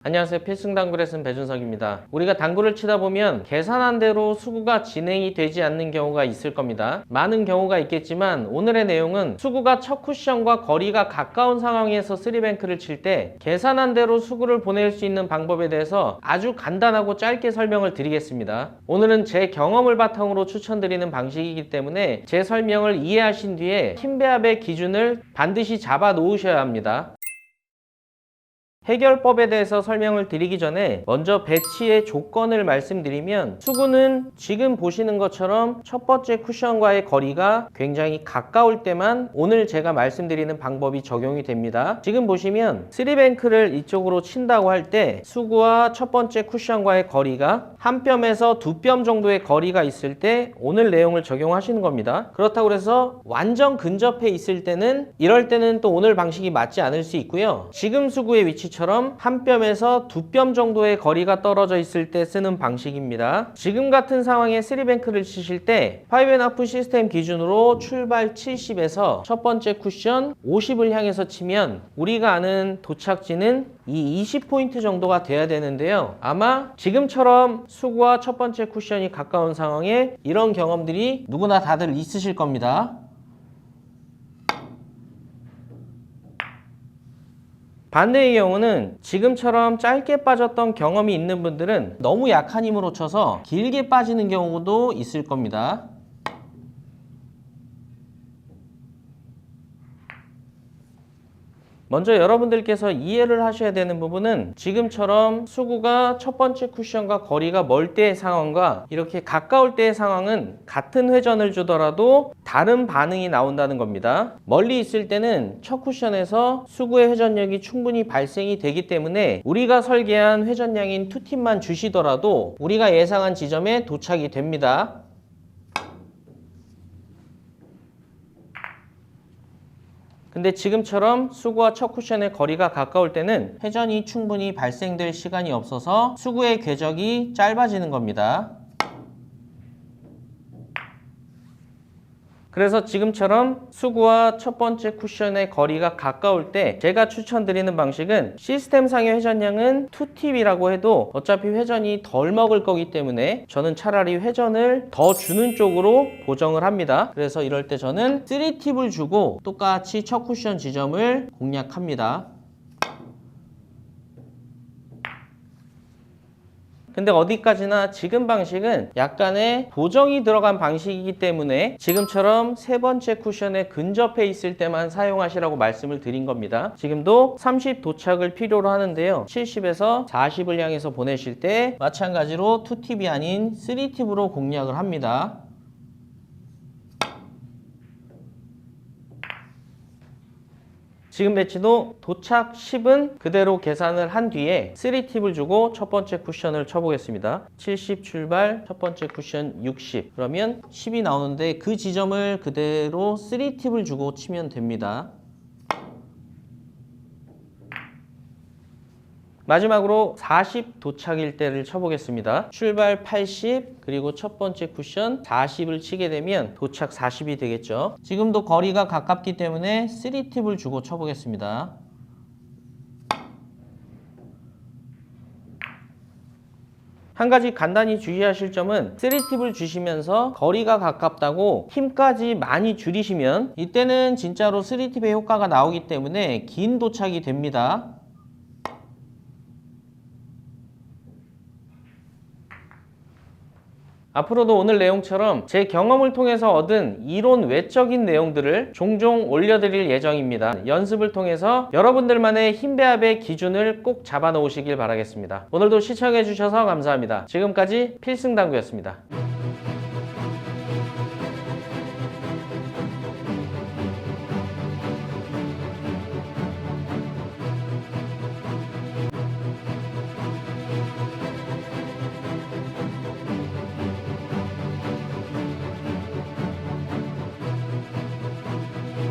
안녕하세요. 필승당구 레슨 배준석입니다. 우리가 당구를 치다 보면 계산한 대로 수구가 진행이 되지 않는 경우가 있을 겁니다. 많은 경우가 있겠지만 오늘의 내용은 수구가 첫 쿠션과 거리가 가까운 상황에서 쓰리뱅크를 칠 때 계산한 대로 수구를 보낼 수 있는 방법에 대해서 아주 간단하고 짧게 설명을 드리겠습니다. 오늘은 제 경험을 바탕으로 추천드리는 방식이기 때문에 제 설명을 이해하신 뒤에 팀 배합의 기준을 반드시 잡아 놓으셔야 합니다. 해결법에 대해서 설명을 드리기 전에 먼저 배치의 조건을 말씀드리면, 수구는 지금 보시는 것처럼 첫 번째 쿠션과의 거리가 굉장히 가까울 때만 오늘 제가 말씀드리는 방법이 적용이 됩니다. 지금 보시면 쓰리뱅크를 이쪽으로 친다고 할 때 수구와 첫 번째 쿠션과의 거리가 한 뼘에서 두 뼘 정도의 거리가 있을 때 오늘 내용을 적용하시는 겁니다. 그렇다고 해서 완전 근접해 있을 때는, 이럴 때는 또 오늘 방식이 맞지 않을 수 있고요. 지금 수구의 위치처럼 한 뼘에서 두 뼘 정도의 거리가 떨어져 있을 때 쓰는 방식입니다. 지금 같은 상황에 쓰리뱅크를 치실 때 5&하프 시스템 기준으로 출발 70에서 첫 번째 쿠션 50을 향해서 치면 우리가 아는 도착지는 이 20포인트 정도가 돼야 되는데요. 아마 지금처럼 수구와 첫 번째 쿠션이 가까운 상황에 이런 경험들이 누구나 다들 있으실 겁니다. 반대의 경우는 지금처럼 짧게 빠졌던 경험이 있는 분들은 너무 약한 힘으로 쳐서 길게 빠지는 경우도 있을 겁니다. 먼저 여러분들께서 이해를 하셔야 되는 부분은, 지금처럼 수구가 첫 번째 쿠션과 거리가 멀 때의 상황과 이렇게 가까울 때의 상황은 같은 회전을 주더라도 다른 반응이 나온다는 겁니다. 멀리 있을 때는 첫 쿠션에서 수구의 회전력이 충분히 발생이 되기 때문에 우리가 설계한 회전량인 2팁만 주시더라도 우리가 예상한 지점에 도착이 됩니다. 근데 지금처럼 수구와 첫 쿠션의 거리가 가까울 때는 회전이 충분히 발생될 시간이 없어서 수구의 궤적이 짧아지는 겁니다. 그래서 지금처럼 수구와 첫 번째 쿠션의 거리가 가까울 때 제가 추천드리는 방식은, 시스템상의 회전량은 2팁이라고 해도 어차피 회전이 덜 먹을 거기 때문에 저는 차라리 회전을 더 주는 쪽으로 보정을 합니다. 그래서 이럴 때 저는 3팁을 주고 똑같이 첫 쿠션 지점을 공략합니다. 근데 어디까지나 지금 방식은 약간의 보정이 들어간 방식이기 때문에 지금처럼 세 번째 쿠션에 근접해 있을 때만 사용하시라고 말씀을 드린 겁니다. 지금도 30 도착을 필요로 하는데요. 70에서 40을 향해서 보내실 때 마찬가지로 2팁이 아닌 3팁으로 공략을 합니다. 지금 배치도 도착 10은 그대로 계산을 한 뒤에 3팁을 주고 첫 번째 쿠션을 쳐보겠습니다. 70 출발, 첫 번째 쿠션 60. 그러면 10이 나오는데 그 지점을 그대로 3팁을 주고 치면 됩니다. 마지막으로 40 도착일 때를 쳐보겠습니다. 출발 80, 그리고 첫 번째 쿠션 40을 치게 되면 도착 40이 되겠죠. 지금도 거리가 가깝기 때문에 3팁을 주고 쳐보겠습니다. 한 가지 간단히 주의하실 점은, 3팁을 주시면서 거리가 가깝다고 힘까지 많이 줄이시면 이때는 진짜로 3팁의 효과가 나오기 때문에 긴 도착이 됩니다. 앞으로도 오늘 내용처럼 제 경험을 통해서 얻은 이론 외적인 내용들을 종종 올려드릴 예정입니다. 연습을 통해서 여러분들만의 힘 배합의 기준을 꼭 잡아 놓으시길 바라겠습니다. 오늘도 시청해 주셔서 감사합니다. 지금까지 필승당구였습니다.